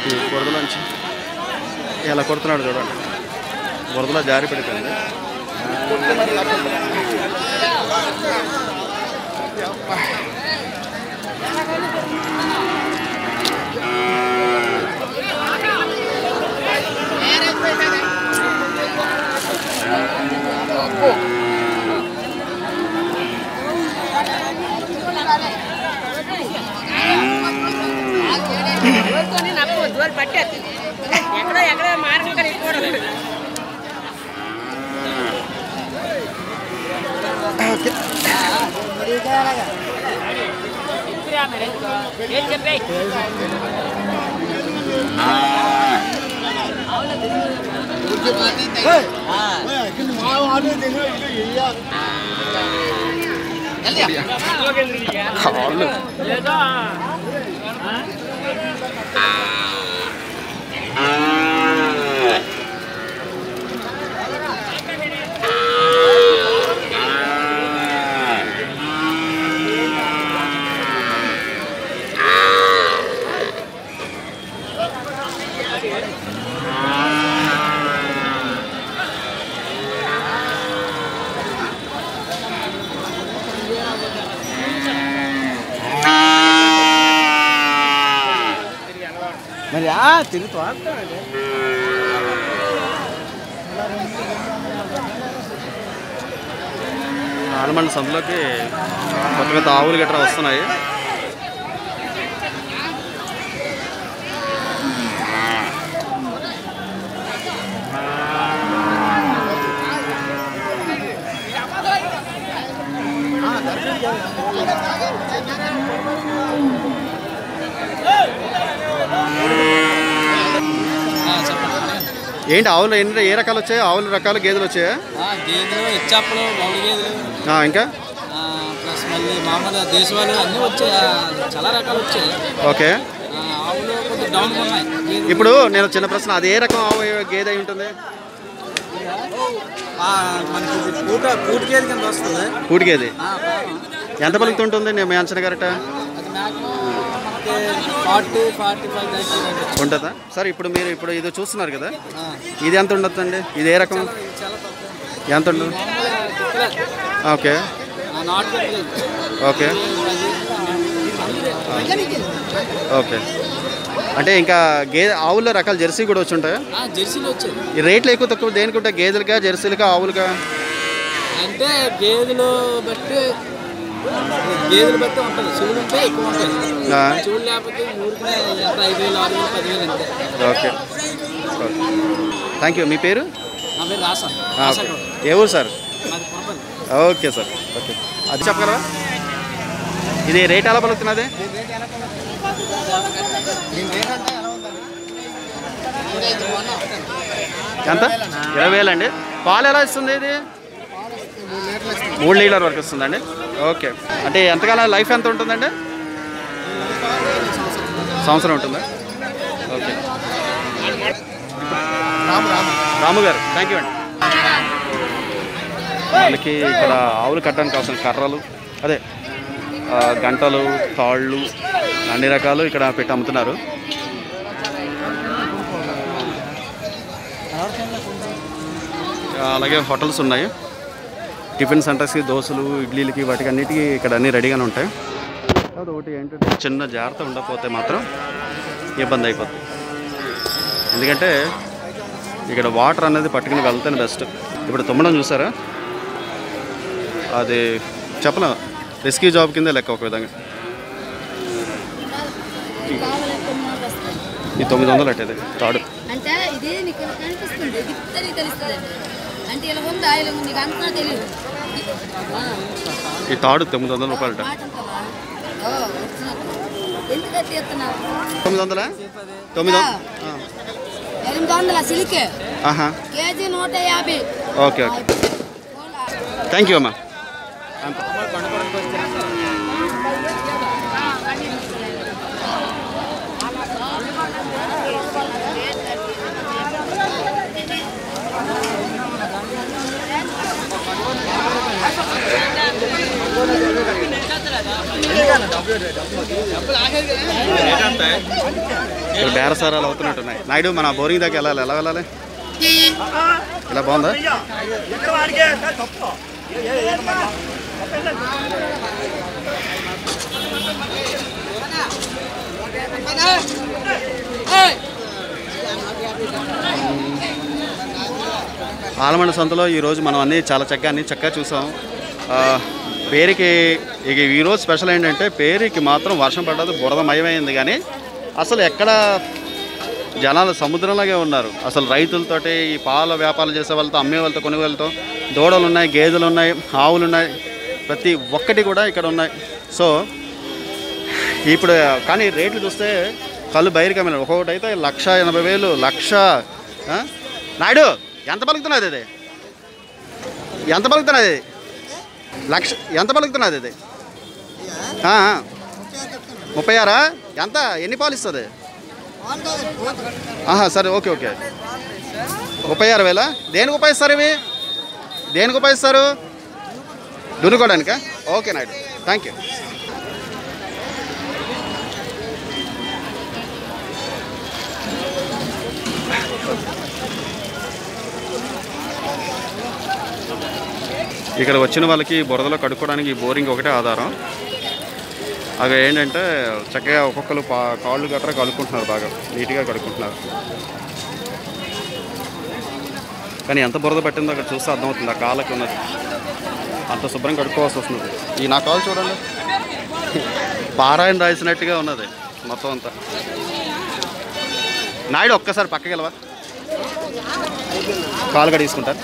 ఈ బురదలోంచి ఎలా కొడుతున్నాడు చూడండి. బురదలో జారి పడిపోయింది. మరి తిరుగుతూ ఆలమండ సందులోకి కొత్త కొత్త ఆవులు గట్రా వస్తున్నాయి. ఏంటి ఆవులు ఏ రకాలు వచ్చాయి? ఆవులు రకాలు, గేదెలు వచ్చాయా? గేదెలు, ఇచ్చాపలు, మౌడి గేదెలు, ఇంకా ప్లస్ మళ్ళీ మామూలు దేశవాళీ అన్నీ వచ్చాయి. చాలా రకాలు వచ్చాయి. ఓకే. ఆవులు కొంచెం డౌన్ ఉన్నాయి. ఇప్పుడు నేను చిన్న ప్రశ్న, అది ఏ రకం ఆవు గేదె అయి ఉంటుంది? మనకి పూటి గేదె కింద వస్తుంది. పూటి గేదె ఎంత పలుకుతుంటుంది మీ అంచనా కరెక్ట్? ఉంటుందా సార్? ఇప్పుడు మీరు ఇది చూస్తున్నారు కదా, ఇది ఎంత ఉండొద్దండి? ఇది ఏ రకం, ఎంత ఉంటుంది? Okay okay okay. అంటే ఇంకా ఆవుల్లో రకాల జెర్సీ కూడా వచ్చి ఉంటాయా? జెర్సీలు వచ్చాయి. ఈ రేట్లు ఎక్కువ తక్కువ దేనికి ఉంటాయి? గేదెలుగా, జెర్సీలుగా, ఆవులుగా? అంటే గేదెలు బట్టి ఉంటుంది. చూడు ఉంటే ఎక్కువ ఉంటుంది. చూడు లేకపోతే ఊరికి 5,000, 6,000, 10,000 అంతే. Okay thank you. మీ పేరు? నా పేరు రాసా. ఏ ఊరు సార్? Okay sir. ఓకే, అది చెప్పగలరా? ఇది రేట్ ఎలా పలుకుతున్నది? ఎంత? 20,000 అండి. పాలు ఎలా ఇస్తుంది ఇది? 3 లీటర్ వరకు వస్తుందండి. ఓకే. అంటే ఎంతకాలం లైఫ్ ఎంత ఉంటుందండి? సంవత్సరం ఉంటుందా? ఓకే. రాము గారు థ్యాంక్ యూ అండి. వాళ్ళకి ఇక్కడ ఆవులు కట్టడానికి కావాల్సిన కర్రలు, అదే గంటలు, తాళ్ళు, అన్ని రకాలు ఇక్కడ పెట్టి అమ్ముతున్నారు. అలాగే హోటల్స్ ఉన్నాయి. టిఫిన్ సెంటర్స్కి, దోశలు, ఇడ్లీలకి, వాటికి అన్నిటికీ ఇక్కడ అన్నీ రెడీగానే ఉంటాయి. అదొకటి ఏంటంటే చిన్న జాగ్రత్త ఉండకపోతే మాత్రం ఇబ్బంది అయిపోతుంది. ఎందుకంటే ఇక్కడ వాటర్ అనేది పట్టుకుని వెళ్తేనే బెస్ట్. ఇప్పుడు తుమ్మడం చూసారా, అది చెప్పలేం, రెస్క్యూ జాబ్ కింద లెక్క ఒక విధంగా. ఈ 900 అట్టేది తాడు. ఈ తాడు 900 రూపాయలు. 900? 900 ఓకే ఓకే థ్యాంక్ యూ అమ్మా. ఇక్కడ బేరసారాలు అవుతున్నట్టున్నాయి. నాయుడు మన బోరింగ్ దాకా వెళ్ళాలి, ఎలా వెళ్ళాలి? ఇలా బాగుందా? ఆలమండ సంతలో ఈరోజు మనం అన్నీ చాలా చక్కగా చూసాం. పేరుకి ఇక ఈరోజు స్పెషల్ ఏంటంటే పేరుకి మాత్రం వర్షం పడ్డది, బురదమయమైంది. కానీ అసలు ఎక్కడ జనాలు సముద్రంలాగే ఉన్నారు. అసలు రైతులతోటి, ఈ పాల వ్యాపారాలు చేసే వాళ్ళతో, అమ్మే వాళ్ళతో, కొనే వాళ్ళతో, దూడలు ఉన్నాయి, గేదెలు ఉన్నాయి, ఆవులు ఉన్నాయి, ప్రతి ఒక్కటి కూడా ఇక్కడ ఉన్నాయి. సో ఇప్పుడు కానీ రేట్లు చూస్తే కళ్ళు బయటకమైన ఒక్కొక్కటి అయితే 1,80,000, 1,00,000. నాయుడు ఎంత పలుకుతున్నది ఇది? ఎంత పలుకుతున్నది? 1,00,000 ఎంత పలుకుతున్నది ఇది? 36? ఎంత? ఎన్ని పాలు ఇస్తుంది? సరే, ఓకే 36,000. దేనికి ఉపయోగిస్తారు ఇవి? దేనికి ఉపయోగిస్తారు? దున్నుకోవడానికా? Okay Naidu, thank you. ఇక్కడ వచ్చిన వాళ్ళకి బురదలో కడుక్కోవడానికి ఈ బోరింగ్ ఒకటే ఆధారం. అవి ఏంటంటే చక్కగా ఒక్కొక్కరు కాళ్ళు గట్రా కడుక్కుంటున్నారు, బాగా నీట్గా కడుక్కుంటున్నారు. కానీ ఎంత బురద పట్టిందో అక్కడ చూస్తే అర్థమవుతుంది. ఆ కాళ్ళకి ఉన్నది అంత శుభ్రం కడుక్కోవాల్సి వస్తుంది. ఈ నా కాళ్ళు చూడండి, పారాయణ రాసినట్టుగా ఉన్నది మొత్తం అంతా. నాయుడు ఒక్కసారి పక్కకి వెళ్ళవా? కాలు కడిగేసుకుంటారు.